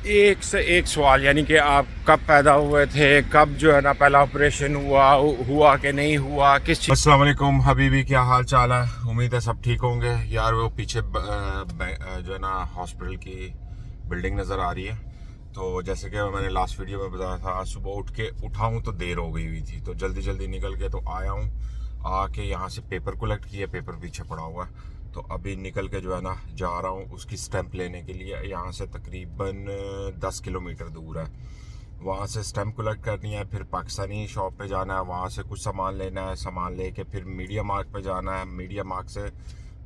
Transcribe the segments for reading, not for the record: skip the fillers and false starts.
एक से एक सवाल, यानी कि आप कब पैदा हुए थे, कब जो है ना पहला ऑपरेशन हुआ कि नहीं हुआ, किस चीज़। अस्सलाम वालेकुम हबीबी, क्या हाल चाल है? उम्मीद है सब ठीक होंगे यार। वो पीछे जो है ना हॉस्पिटल की बिल्डिंग नज़र आ रही है। तो जैसे कि मैंने लास्ट वीडियो में बताया था, आज सुबह उठ के उठाऊँ तो देर हो गई हुई थी, तो जल्दी जल्दी निकल के तो आया हूँ। आके यहाँ से पेपर कलेक्ट किया, पेपर पीछे पड़ा हुआ है, तो अभी निकल के जो है ना जा रहा हूँ उसकी स्टैंप लेने के लिए। यहाँ से तकरीबन 10 किलोमीटर दूर है। वहाँ से स्टैंप कलेक्ट करनी है, फिर पाकिस्तानी शॉप पे जाना है, वहाँ से कुछ सामान लेना है, सामान लेके फिर मीडिया मार्ट पे जाना है, मीडिया मार्ट से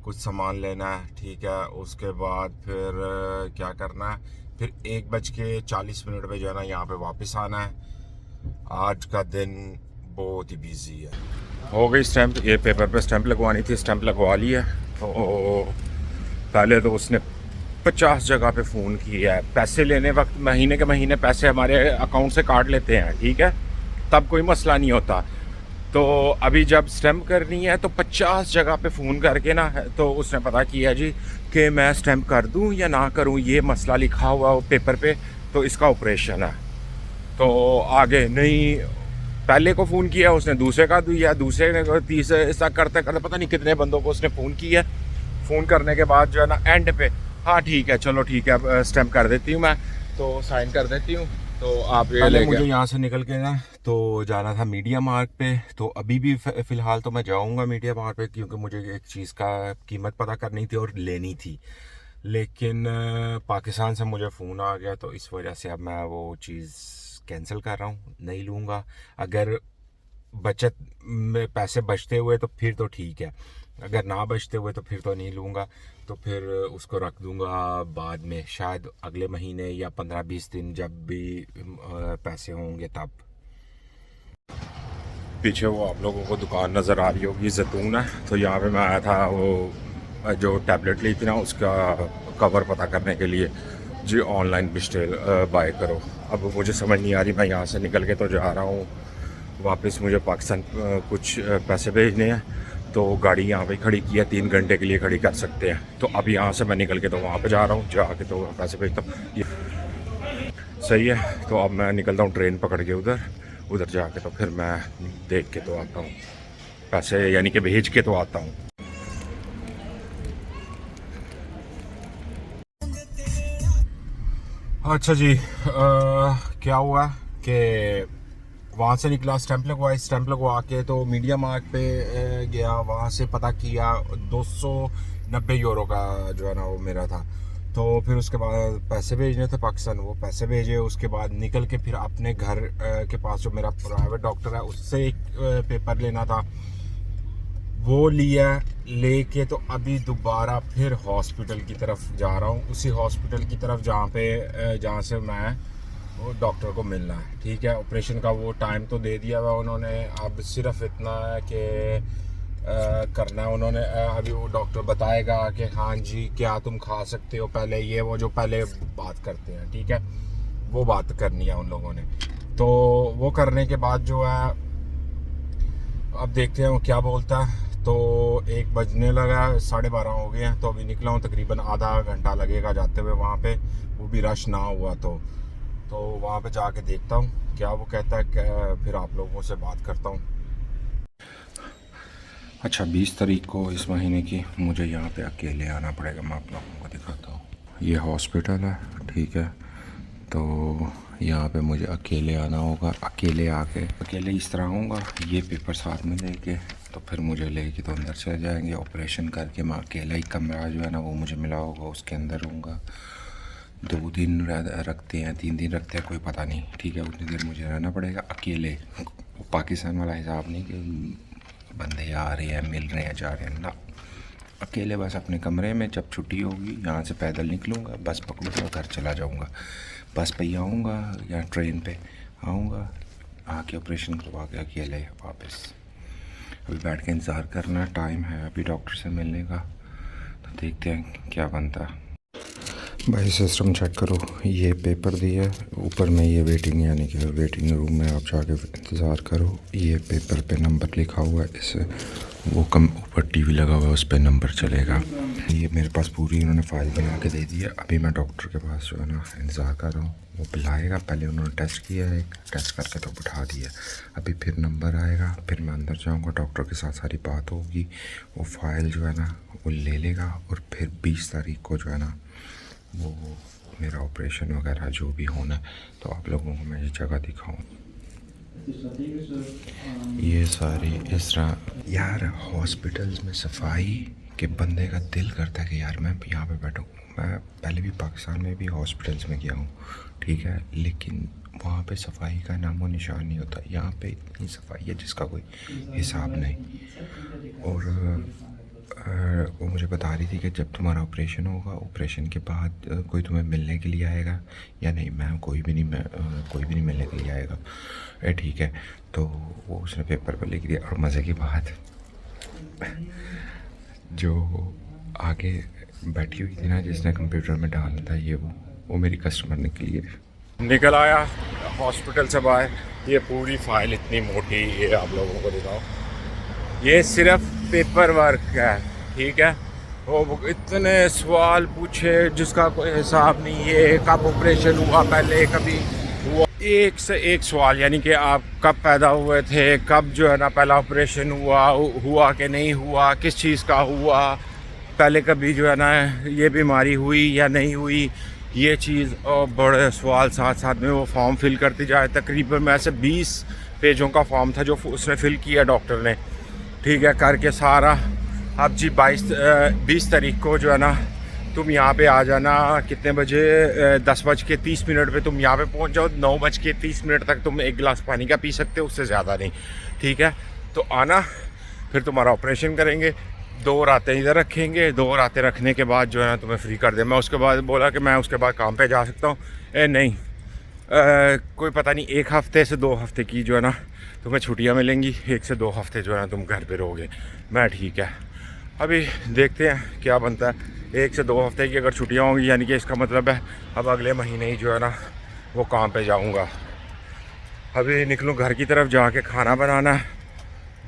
कुछ सामान लेना है, ठीक है। उसके बाद फिर क्या करना है, फिर 1:40 पे जो है ना यहाँ पे वापस आना है। आज का दिन बहुत ही बिजी है। हो गई स्टैंप, ये पेपर पे स्टैंप लगवानी थी, स्टैंप लगवा ली है। तो पहले तो उसने 50 जगह पे फ़ोन किया है। पैसे लेने वक्त महीने के महीने पैसे हमारे अकाउंट से काट लेते हैं, ठीक है, तब कोई मसला नहीं होता। तो अभी जब स्टैंप करनी है तो 50 जगह पे फ़ोन करके ना, तो उसने पता किया जी कि मैं स्टैंप कर दूं या ना करूं, ये मसला लिखा हुआ वो पेपर पे, तो इसका ऑपरेशन है। तो आगे नहीं, पहले को फ़ोन किया उसने, दूसरे का दिया, दूसरे ने, तीसरे, ऐसा करते करते पता नहीं कितने बंदों को उसने फ़ोन किया। फ़ोन करने के बाद जो है ना एंड पे, हाँ ठीक है, चलो ठीक है, अब स्टैम्प कर देती हूँ मैं, तो साइन कर देती हूँ, तो आप ये ले मुझे यहाँ से निकल के ना तो जाना था मीडिया मार्ट पे। तो अभी भी फ़िलहाल तो मैं जाऊँगा मीडिया मार्ट पे, क्योंकि मुझे एक चीज़ का कीमत पता करनी थी और लेनी थी। लेकिन पाकिस्तान से मुझे फ़ोन आ गया, तो इस वजह से अब मैं वो चीज़ कैंसिल कर रहा हूँ, नहीं लूँगा। अगर बचत में पैसे बचते हुए तो फिर तो ठीक है, अगर ना बचते हुए तो फिर तो नहीं लूँगा। तो फिर उसको रख दूँगा बाद में, शायद अगले महीने या 15-20 दिन जब भी पैसे होंगे तब। पीछे वो आप लोगों को दुकान नज़र आ रही होगी, जैतून है, तो यहाँ पे मैं आया था वो जो टैबलेट ली थी ना उसका कवर पता करने के लिए जी। ऑनलाइन बिस्टेल बाय करो। अब मुझे समझ नहीं आ रही, मैं यहाँ से निकल के तो जा रहा हूँ वापस, मुझे पाकिस्तान कुछ पैसे भेजने हैं। तो गाड़ी यहाँ पे खड़ी की है, 3 घंटे के लिए खड़ी कर सकते हैं। तो अब यहाँ से मैं निकल के तो वहाँ पे जा रहा हूँ, जाके तो पैसे भेजता हूँ। सही है, तो अब मैं निकलता हूँ ट्रेन पकड़ के, उधर उधर जाके तो फिर मैं देख के तो आता हूँ पैसे, यानी कि भेज के तो आता हूँ। अच्छा जी, क्या हुआ कि वहाँ से निकला, स्टैंप लगवाई, स्टैंप लगवा के तो मीडिया मार्ट पे गया, वहाँ से पता किया 290 यूरो का जो है ना वो मेरा था। तो फिर उसके बाद पैसे भेजने थे पाकिस्तान, वो पैसे भेजे। उसके बाद निकल के फिर अपने घर के पास जो मेरा प्राइवेट डॉक्टर है उससे एक पेपर लेना था, वो लिया, लेके तो अभी दोबारा फिर हॉस्पिटल की तरफ जा रहा हूँ, उसी हॉस्पिटल की तरफ जहाँ से मैं वो डॉक्टर को मिलना है, ठीक है। ऑपरेशन का वो टाइम तो दे दिया हुआ उन्होंने, अब सिर्फ इतना है कि करना है उन्होंने। अभी वो डॉक्टर बताएगा कि हाँ जी क्या तुम खा सकते हो, पहले ये वो जो पहले बात करते हैं, ठीक है, वो बात करनी है उन लोगों ने। तो वो करने के बाद जो है अब देखते हैं वो क्या बोलता है। तो 1 बजने लगा, 12:30 हो गए हैं, तो अभी निकला हूँ, तकरीबन आधा घंटा लगेगा जाते हुए वहाँ पे, वो भी रश ना हुआ तो वहाँ पे जाके देखता हूँ क्या वो कहता है, फिर आप लोगों से बात करता हूँ। अच्छा, 20 तारीख को इस महीने की मुझे यहाँ पे अकेले आना पड़ेगा, मैं आप लोगों को दिखाता हूँ। ये हॉस्पिटल है, ठीक है, तो यहाँ पे मुझे अकेले आना होगा। अकेले आके अकेले इस तरह आऊँगा, ये पेपर साथ में लेके, तो फिर मुझे लेके तो अंदर चले जाएंगे। ऑपरेशन करके मैं अकेला ही कमरा जो है ना वो मुझे मिला होगा, उसके अंदर रहूँगा। 2 दिन रखते हैं, 3 दिन रखते हैं, कोई पता नहीं, ठीक है। उतनी देर मुझे रहना पड़ेगा अकेले। पाकिस्तान वाला हिसाब नहीं कि बंदे आ रहे हैं, मिल रहे हैं, जा रहे हैं ना, अकेले बस अपने कमरे में। जब छुट्टी होगी यहाँ से पैदल निकलूँगा, बस पकड़ूँगा, घर चला जाऊँगा। बस पे ही आऊँगा या ट्रेन पे आऊँगा, आके ऑपरेशन करवा के अकेले वापस। अभी बैठ के इंतज़ार करना, टाइम है अभी डॉक्टर से मिलने का, तो देखते हैं क्या बनता है। भाई सिस्टम चेक करो, ये पेपर दिया ऊपर में, ये वेटिंग यानी कि वेटिंग रूम में आप जाके इंतज़ार करो। ये पेपर पे नंबर लिखा हुआ है, इसे वो कम ऊपर टीवी लगा हुआ है, उस पर नंबर चलेगा। ये मेरे पास पूरी उन्होंने फाइल बना के दे दी है। अभी मैं डॉक्टर के पास जो है ना इंतज़ार कर रहा हूँ, वो बुलाएगा। पहले उन्होंने टेस्ट किया है, टेस्ट करके तो बिठा दिया। अभी फिर नंबर आएगा, फिर मैं अंदर जाऊँगा, डॉक्टर के साथ सारी बात होगी। वो फाइल जो है ना वो ले लेगा और फिर 20 तारीख को जो है ना वो मेरा ऑपरेशन वगैरह जो भी होना है, तो आप लोगों को मैं ये जगह दिखाऊँ। ये सारी इस तरह यार हॉस्पिटल्स में सफाई के बंदे का दिल करता है कि यार मैं यहाँ पे बैठूँ। मैं पहले भी पाकिस्तान में भी हॉस्पिटल्स में गया हूँ, ठीक है, लेकिन वहाँ पे सफाई का नामो निशान नहीं होता। यहाँ पे इतनी सफाई है जिसका कोई हिसाब नहीं। और वो मुझे बता रही थी कि जब तुम्हारा ऑपरेशन होगा, ऑपरेशन के बाद कोई तुम्हें मिलने के लिए आएगा या नहीं। मैं कोई भी नहीं मिलने के लिए आएगा। ठीक है, तो वो उसने पेपर पर लिख दिया। और मज़े की बात, जो आगे बैठी हुई थी ना जिसने कंप्यूटर में डालना था वो मेरी कस्टमर निकल आया हॉस्पिटल से बाहर। ये पूरी फाइल इतनी मोटी, ये आप लोगों को दिखाओ, ये सिर्फ पेपर वर्क है, ठीक है। वो इतने सवाल पूछे जिसका कोई हिसाब नहीं। ये कब ऑपरेशन हुआ, पहले कभी हुआ, एक से एक सवाल, यानी कि आप कब पैदा हुए थे, कब जो है ना पहला ऑपरेशन हुआ कि नहीं हुआ, किस चीज़ का हुआ, पहले कभी जो है ना ये बीमारी हुई या नहीं हुई, ये चीज़। और बड़े सवाल साथ साथ में वो फॉर्म फिल करती जाए। तकरीबन में ऐसे 20 पेजों का फॉर्म था जो उसने फिल किया डॉक्टर ने, ठीक है, करके सारा। अब जी 20 तारीख को जो है ना तुम यहाँ पे आ जाना। कितने बजे? 10:30 पे तुम यहाँ पे पहुँच जाओ। 9:30 तक तुम एक गिलास पानी का पी सकते हो, उससे ज़्यादा नहीं, ठीक है। तो आना, फिर तुम्हारा ऑपरेशन करेंगे, 2 रातें इधर रखेंगे, 2 रातें रखने के बाद जो है ना तुम्हें फ्री कर दे। मैं उसके बाद बोला कि मैं उसके बाद काम पे जा सकता हूँ। नहीं, कोई पता नहीं, 1 हफ़्ते से 2 हफ़्ते की जो है ना तुम्हें छुट्टियाँ मिलेंगी। 1 से 2 हफ़्ते जो है ना तुम घर पे रहोगे। मैं ठीक है, अभी देखते हैं क्या बनता है। 1 से 2 हफ़्ते की अगर छुट्टियाँ होंगी, यानी कि इसका मतलब है अब अगले महीने ही जो है ना वो काम पे जाऊँगा। अभी निकलूँ घर की तरफ, जाके खाना बनाना है।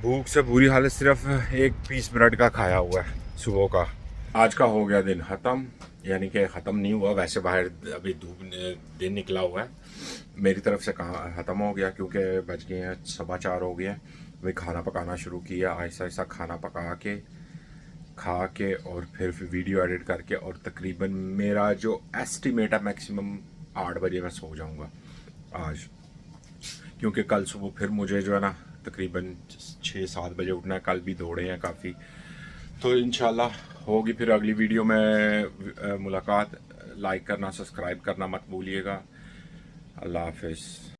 भूख से बुरी हालत, सिर्फ 1 पीस ब्रेड का खाया हुआ है सुबह का। आज का हो गया दिन ख़त्म, यानी कि ख़त्म नहीं हुआ, वैसे बाहर अभी धूप दिन निकला हुआ है। मेरी तरफ से कहाँ ख़त्म हो गया, क्योंकि बज गए हैं 4:15 हो गए हैं। वही खाना पकाना शुरू किया, आहिस्ता आहिस्ता खाना पका के खा के और फिर वीडियो एडिट करके, और तकरीबन मेरा जो एस्टिमेट है मैक्सिमम 8 बजे मैं सो जाऊँगा आज, क्योंकि कल सुबह फिर मुझे जो है ना तकरीबन 6-7 बजे उठना है। कल भी दौड़े हैं काफ़ी, तो इंशाल्लाह होगी फिर अगली वीडियो में मुलाकात। लाइक करना, सब्सक्राइब करना मत भूलिएगा। अल्लाह हाफिज़।